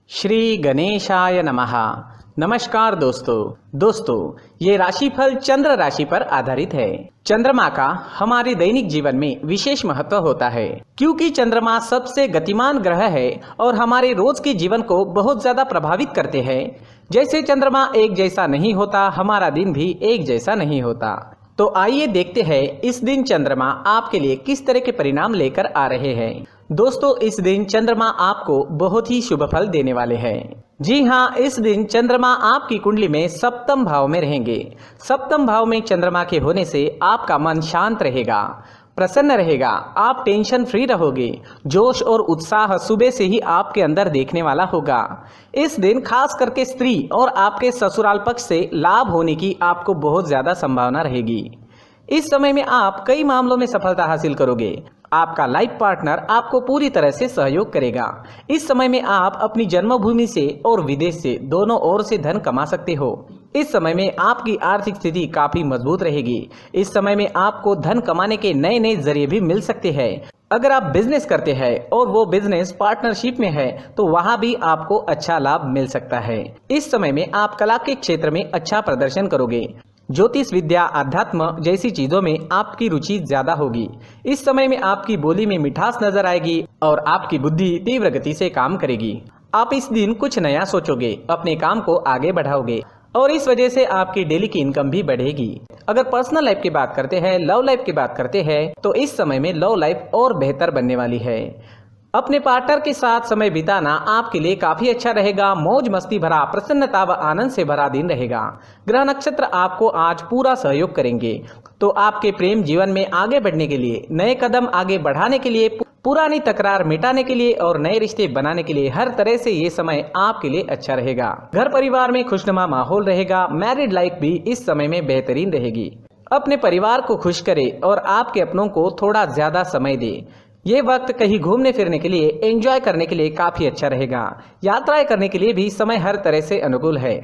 श्री गणेशाय नमः। नमस्कार दोस्तों, ये राशिफल चंद्र राशि पर आधारित है। चंद्रमा का हमारे दैनिक जीवन में विशेष महत्व होता है क्योंकि चंद्रमा सबसे गतिमान ग्रह है और हमारे रोज के जीवन को बहुत ज्यादा प्रभावित करते हैं। जैसे चंद्रमा एक जैसा नहीं होता, हमारा दिन भी एक जैसा नहीं होता। तो आइए देखते हैं इस दिन चंद्रमा आपके लिए किस तरह के परिणाम लेकर आ रहे हैं। दोस्तों, इस दिन चंद्रमा आपको बहुत ही शुभ फल देने वाले हैं। जी हाँ, इस दिन चंद्रमा आपकी कुंडली में सप्तम भाव में रहेंगे। सप्तम भाव में चंद्रमा के होने से आपका मन शांत रहेगा, प्रसन्न रहेगा, आप टेंशन फ्री रहोगे। जोश और उत्साह सुबह से ही आपके अंदर देखने वाला होगा। इस दिन खास करके स्त्री और आपके ससुराल पक्ष से लाभ होने की आपको बहुत ज्यादा संभावना रहेगी। इस समय में आप कई मामलों में सफलता हासिल करोगे। आपका लाइफ पार्टनर आपको पूरी तरह से सहयोग करेगा। इस समय में आप अपनी जन्मभूमि से और विदेश से दोनों ओर से धन कमा सकते हो। इस समय में आपकी आर्थिक स्थिति काफी मजबूत रहेगी। इस समय में आपको धन कमाने के नए नए जरिए भी मिल सकते हैं। अगर आप बिजनेस करते हैं और वो बिजनेस पार्टनरशिप में है तो वहां भी आपको अच्छा लाभ मिल सकता है। इस समय में आप कला के क्षेत्र में अच्छा प्रदर्शन करोगे। ज्योतिष विद्या, अध्यात्म जैसी चीजों में आपकी रुचि ज्यादा होगी। इस समय में आपकी बोली में मिठास नजर आएगी और आपकी बुद्धि तीव्र गति से काम करेगी। आप इस दिन कुछ नया सोचोगे, अपने काम को आगे बढ़ाओगे और इस वजह से आपकी डेली की इनकम भी बढ़ेगी। अगर पर्सनल लाइफ की बात करते हैं, लव लाइफ की बात करते हैं तो इस समय में लव लाइफ और बेहतर बनने वाली है। अपने पार्टनर के साथ समय बिताना आपके लिए काफी अच्छा रहेगा। मौज मस्ती भरा, प्रसन्नता व आनंद से भरा दिन रहेगा। ग्रह नक्षत्र आपको आज पूरा सहयोग करेंगे। तो आपके प्रेम जीवन में आगे बढ़ने के लिए, नए कदम आगे बढ़ाने के लिए, पुरानी तकरार मिटाने के लिए और नए रिश्ते बनाने के लिए हर तरह से ये समय आपके लिए अच्छा रहेगा। घर परिवार में खुशनुमा माहौल रहेगा। मैरिड लाइफ भी इस समय में बेहतरीन रहेगी। अपने परिवार को खुश करे और आपके अपनों को थोड़ा ज्यादा समय दे। ये वक्त कहीं घूमने फिरने के लिए, एंजॉय करने के लिए काफी अच्छा रहेगा। यात्राएं करने के लिए भी समय हर तरह से अनुकूल है।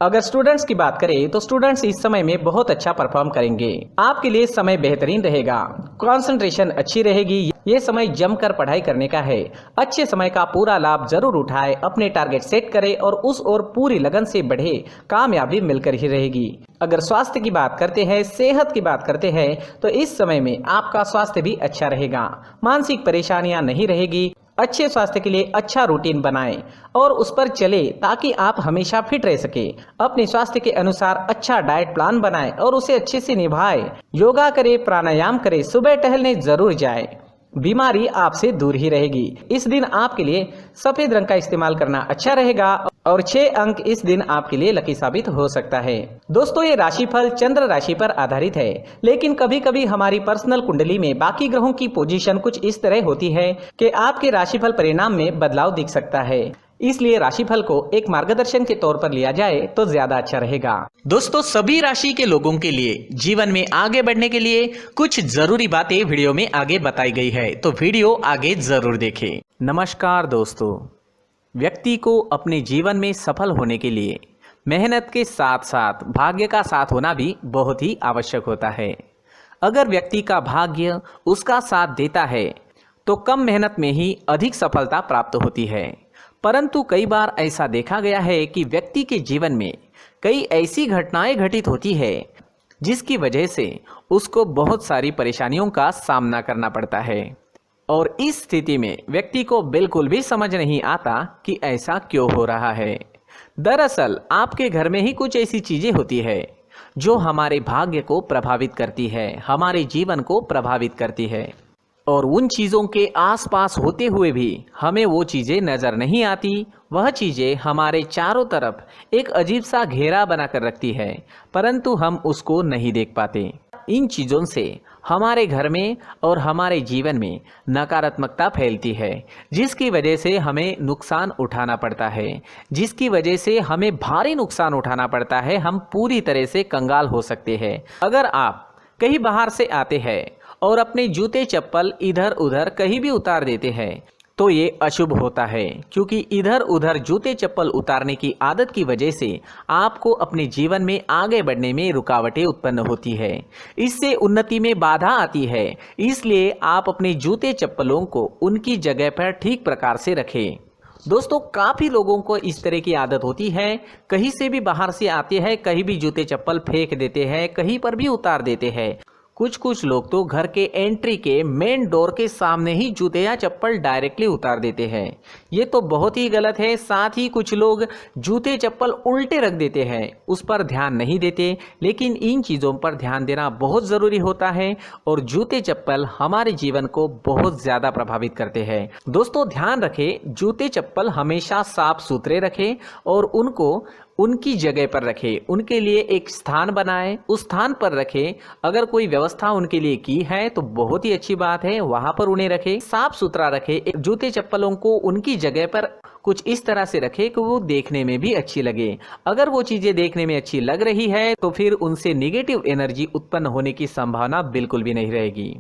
अगर स्टूडेंट्स की बात करें तो स्टूडेंट्स इस समय में बहुत अच्छा परफॉर्म करेंगे। आपके लिए समय बेहतरीन रहेगा, कंसंट्रेशन अच्छी रहेगी। ये समय जमकर पढ़ाई करने का है। अच्छे समय का पूरा लाभ जरूर उठाए, अपने टारगेट सेट करे और उस ओर पूरी लगन से बढ़े। कामयाबी मिलकर ही रहेगी। अगर स्वास्थ्य की बात करते हैं, सेहत की बात करते हैं तो इस समय में आपका स्वास्थ्य भी अच्छा रहेगा। मानसिक परेशानियां नहीं रहेगी। अच्छे स्वास्थ्य के लिए अच्छा रूटीन बनाएं और उस पर चले ताकि आप हमेशा फिट रह सके। अपने स्वास्थ्य के अनुसार अच्छा डाइट प्लान बनाएं और उसे अच्छे से निभाएं। योगा करें, प्राणायाम करें, सुबह टहलने जरूर जाएं। बीमारी आपसे दूर ही रहेगी। इस दिन आपके लिए सफेद रंग का इस्तेमाल करना अच्छा रहेगा और 6 अंक इस दिन आपके लिए लकी साबित हो सकता है। दोस्तों, ये राशिफल चंद्र राशि पर आधारित है, लेकिन कभी कभी हमारी पर्सनल कुंडली में बाकी ग्रहों की पोजीशन कुछ इस तरह होती है कि आपके राशिफल परिणाम में बदलाव दिख सकता है। इसलिए राशिफल को एक मार्गदर्शन के तौर पर लिया जाए तो ज्यादा अच्छा रहेगा। दोस्तों, सभी राशि के लोगों के लिए जीवन में आगे बढ़ने के लिए कुछ जरूरी बातें वीडियो में आगे बताई गई है, तो वीडियो आगे जरूर देखें। नमस्कार दोस्तों, व्यक्ति को अपने जीवन में सफल होने के लिए मेहनत के साथ साथ भाग्य का साथ होना भी बहुत ही आवश्यक होता है। अगर व्यक्ति का भाग्य उसका साथ देता है तो कम मेहनत में ही अधिक सफलता प्राप्त होती है। परंतु कई बार ऐसा देखा गया है कि व्यक्ति के जीवन में कई ऐसी घटनाएं घटित होती है जिसकी वजह से उसको बहुत सारी परेशानियों का सामना करना पड़ता है और इस स्थिति में व्यक्ति को बिल्कुल भी समझ नहीं आता कि ऐसा क्यों हो रहा है। दरअसल आपके घर में ही कुछ ऐसी चीजें होती है जो हमारे भाग्य को प्रभावित करती है, हमारे जीवन को प्रभावित करती है और उन चीज़ों के आसपास होते हुए भी हमें वो चीज़ें नज़र नहीं आती। वह चीज़ें हमारे चारों तरफ एक अजीब सा घेरा बनाकर रखती है, परंतु हम उसको नहीं देख पाते। इन चीज़ों से हमारे घर में और हमारे जीवन में नकारात्मकता फैलती है, जिसकी वजह से हमें नुकसान उठाना पड़ता है, जिसकी वजह से हमें भारी नुकसान उठाना पड़ता है। हम पूरी तरह से कंगाल हो सकते हैं। अगर आप कहीं बाहर से आते हैं और अपने जूते चप्पल इधर उधर कहीं भी उतार देते हैं तो ये अशुभ होता है, क्योंकि इधर उधर जूते चप्पल उतारने की आदत की वजह से आपको अपने जीवन में आगे बढ़ने में रुकावटें उत्पन्न होती है। इससे उन्नति में बाधा आती है। इसलिए आप अपने जूते चप्पलों को उनकी जगह पर ठीक प्रकार से रखें। दोस्तों काफी लोगों को इस तरह की आदत होती है, कहीं से भी बाहर से आते हैं, कहीं भी जूते चप्पल फेंक देते हैं, कहीं पर भी उतार देते हैं। कुछ लोग तो घर के एंट्री के मेन डोर के सामने ही जूते या चप्पल डायरेक्टली उतार देते हैं। ये तो बहुत ही गलत है। साथ ही कुछ लोग जूते चप्पल उल्टे रख देते हैं, उस पर ध्यान नहीं देते। लेकिन इन चीज़ों पर ध्यान देना बहुत ज़रूरी होता है और जूते चप्पल हमारे जीवन को बहुत ज़्यादा प्रभावित करते हैं। दोस्तों ध्यान रखें, जूते चप्पल हमेशा साफ सुथरे रखें और उनको उनकी जगह पर रखें। उनके लिए एक स्थान बनाएं, उस स्थान पर रखें। अगर कोई व्यवस्था उनके लिए की है तो बहुत ही अच्छी बात है, वहां पर उन्हें रखें, साफ सुथरा रखें। जूते चप्पलों को उनकी जगह पर कुछ इस तरह से रखें कि वो देखने में भी अच्छी लगे। अगर वो चीजें देखने में अच्छी लग रही है तो फिर उनसे नेगेटिव एनर्जी उत्पन्न होने की संभावना बिल्कुल भी नहीं रहेगी।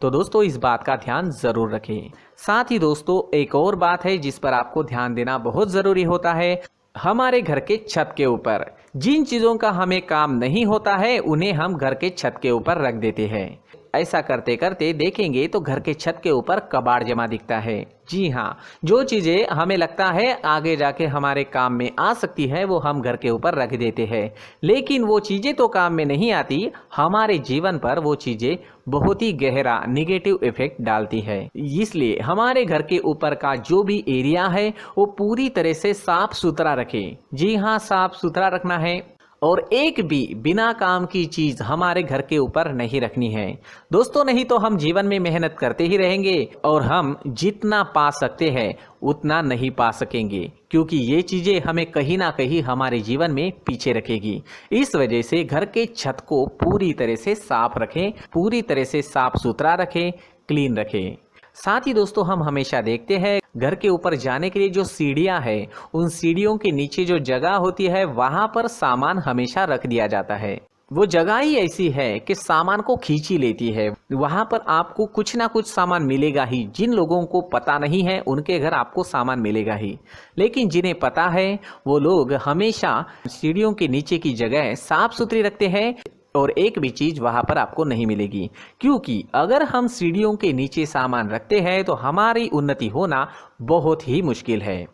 तो दोस्तों इस बात का ध्यान जरूर रखें। साथ ही दोस्तों एक और बात है जिस पर आपको ध्यान देना बहुत जरूरी होता है। हमारे घर के छत के ऊपर जिन चीज़ों का हमें काम नहीं होता है उन्हें हम घर के छत के ऊपर रख देते हैं। ऐसा करते करते देखेंगे तो घर के छत के ऊपर कबाड़ जमा दिखता है। जी हाँ, जो चीज़ें हमें लगता है आगे जाके हमारे काम में आ सकती है वो हम घर के ऊपर रख देते हैं, लेकिन वो चीज़ें तो काम में नहीं आती, हमारे जीवन पर वो चीज़ें बहुत ही गहरा निगेटिव इफेक्ट डालती है। इसलिए हमारे घर के ऊपर का जो भी एरिया है वो पूरी तरह से साफ सुथरा रखें। जी हाँ, साफ सुथरा रखना है और एक भी बिना काम की चीज हमारे घर के ऊपर नहीं रखनी है। दोस्तों नहीं तो हम जीवन में मेहनत करते ही रहेंगे और हम जितना पा सकते हैं उतना नहीं पा सकेंगे, क्योंकि ये चीजें हमें कहीं ना कहीं हमारे जीवन में पीछे रखेगी। इस वजह से घर के छत को पूरी तरह से साफ रखें, पूरी तरह से साफ सुथरा रखें, क्लीन रखें। साथ ही दोस्तों हम हमेशा देखते हैं घर के ऊपर जाने के लिए जो सीढ़ियां हैं, उन सीढ़ियों के नीचे जो जगह होती है वहां पर सामान हमेशा रख दिया जाता है। वो जगह ही ऐसी है कि सामान को खींची लेती है। वहां पर आपको कुछ ना कुछ सामान मिलेगा ही। जिन लोगों को पता नहीं है उनके घर आपको सामान मिलेगा ही, लेकिन जिन्हें पता है वो लोग हमेशा सीढ़ियों के नीचे की जगह साफ सुथरी रखते हैं और एक भी चीज वहां पर आपको नहीं मिलेगी, क्योंकि अगर हम सीढ़ियों के नीचे सामान रखते हैं तो हमारी उन्नति होना बहुत ही मुश्किल है।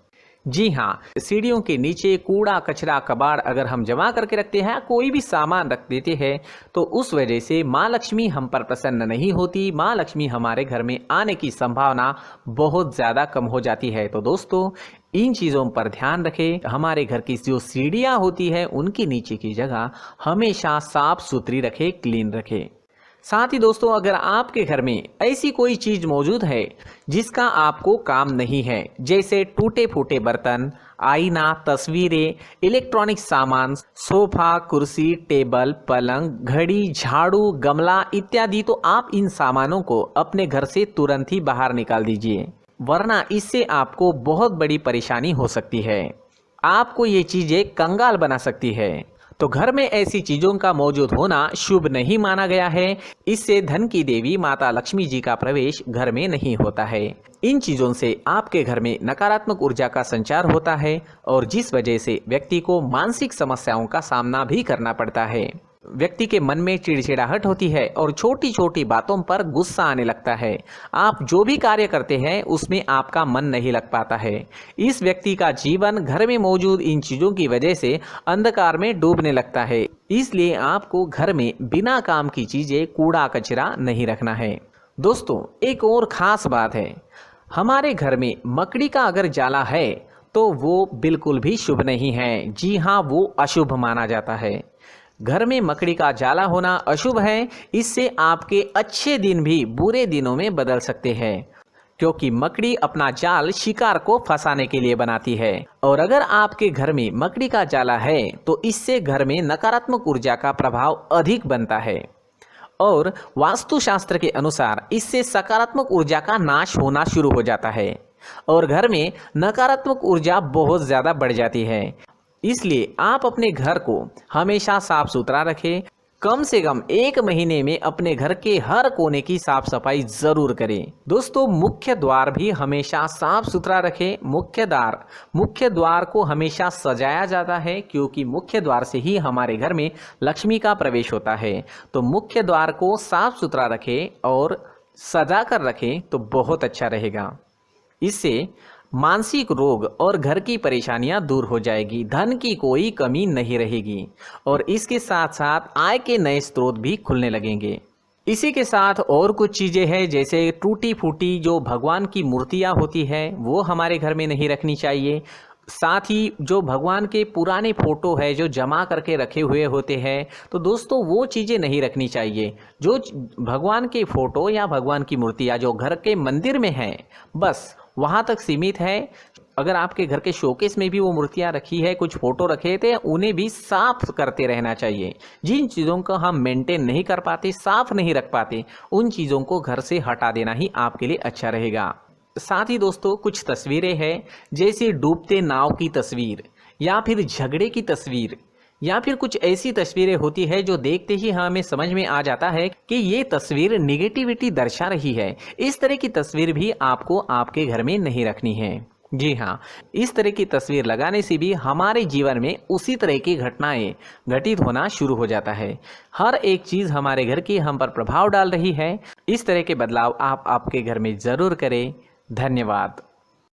जी हाँ, सीढ़ियों के नीचे कूड़ा कचरा कबाड़ अगर हम जमा करके रखते हैं, कोई भी सामान रख देते हैं, तो उस वजह से माँ लक्ष्मी हम पर प्रसन्न नहीं होती। माँ लक्ष्मी हमारे घर में आने की संभावना बहुत ज़्यादा कम हो जाती है। तो दोस्तों इन चीज़ों पर ध्यान रखें। हमारे घर की जो सीढ़ियाँ होती है उनके नीचे की जगह हमेशा साफ सुथरी रखें, क्लीन रखें। साथ ही दोस्तों अगर आपके घर में ऐसी कोई चीज मौजूद है जिसका आपको काम नहीं है, जैसे टूटे फूटे बर्तन, आईना, तस्वीरें, इलेक्ट्रॉनिक सामान, सोफा, कुर्सी, टेबल, पलंग, घड़ी, झाड़ू, गमला इत्यादि, तो आप इन सामानों को अपने घर से तुरंत ही बाहर निकाल दीजिए, वरना इससे आपको बहुत बड़ी परेशानी हो सकती है। आपको ये चीजें कंगाल बना सकती है। तो घर में ऐसी चीजों का मौजूद होना शुभ नहीं माना गया है। इससे धन की देवी माता लक्ष्मी जी का प्रवेश घर में नहीं होता है। इन चीजों से आपके घर में नकारात्मक ऊर्जा का संचार होता है और जिस वजह से व्यक्ति को मानसिक समस्याओं का सामना भी करना पड़ता है। व्यक्ति के मन में चिड़चिड़ाहट होती है और छोटी छोटी बातों पर गुस्सा आने लगता है। आप जो भी कार्य करते हैं उसमें आपका मन नहीं लग पाता है। इस व्यक्ति का जीवन घर में मौजूद इन चीज़ों की वजह से अंधकार में डूबने लगता है। इसलिए आपको घर में बिना काम की चीज़ें, कूड़ा कचरा नहीं रखना है। दोस्तों एक और ख़ास बात है, हमारे घर में मकड़ी का अगर जाला है तो वो बिल्कुल भी शुभ नहीं है। जी हाँ, वो अशुभ माना जाता है। घर में मकड़ी का जाला होना अशुभ है। इससे आपके अच्छे दिन भी बुरे दिनों में बदल सकते हैं, क्योंकि मकड़ी अपना जाल शिकार को फंसाने के लिए बनाती है। और अगर आपके घर में मकड़ी का जाला है तो इससे घर में नकारात्मक ऊर्जा का प्रभाव अधिक बनता है और वास्तुशास्त्र के अनुसार इससे सकारात्मक ऊर्जा का नाश होना शुरू हो जाता है और घर में नकारात्मक ऊर्जा बहुत ज़्यादा बढ़ जाती है। इसलिए आप अपने घर को हमेशा साफ सुथरा रखें। कम से कम 1 महीने में अपने घर के हर कोने की साफ सफाई जरूर करें। दोस्तों मुख्य द्वार भी हमेशा साफ सुथरा रखें। मुख्य द्वार को हमेशा सजाया जाता है, क्योंकि मुख्य द्वार से ही हमारे घर में लक्ष्मी का प्रवेश होता है। तो मुख्य द्वार को साफ सुथरा रखें और सजा कर रखें तो बहुत अच्छा रहेगा। इससे मानसिक रोग और घर की परेशानियां दूर हो जाएगी, धन की कोई कमी नहीं रहेगी और इसके साथ साथ आय के नए स्रोत भी खुलने लगेंगे। इसी के साथ और कुछ चीज़ें हैं, जैसे टूटी फूटी जो भगवान की मूर्तियां होती है वो हमारे घर में नहीं रखनी चाहिए। साथ ही जो भगवान के पुराने फोटो है जो जमा करके रखे हुए होते हैं, तो दोस्तों वो चीज़ें नहीं रखनी चाहिए। जो भगवान के फोटो या भगवान की मूर्तियाँ जो घर के मंदिर में हैं, बस वहाँ तक सीमित है। अगर आपके घर के शोकेस में भी वो मूर्तियाँ रखी है, कुछ फोटो रखे थे, उन्हें भी साफ करते रहना चाहिए। जिन चीज़ों को हम मेंटेन नहीं कर पाते, साफ नहीं रख पाते, उन चीज़ों को घर से हटा देना ही आपके लिए अच्छा रहेगा। साथ ही दोस्तों कुछ तस्वीरें हैं, जैसे डूबते नाव की तस्वीर या फिर झगड़े की तस्वीर या फिर कुछ ऐसी तस्वीरें होती है जो देखते ही हमें समझ में आ जाता है कि ये तस्वीर निगेटिविटी दर्शा रही है। इस तरह की तस्वीर भी आपको आपके घर में नहीं रखनी है। जी हाँ, इस तरह की तस्वीर लगाने से भी हमारे जीवन में उसी तरह की घटनाएं घटित होना शुरू हो जाता है। हर एक चीज़ हमारे घर की हम पर प्रभाव डाल रही है। इस तरह के बदलाव आप आपके घर में ज़रूर करें। धन्यवाद।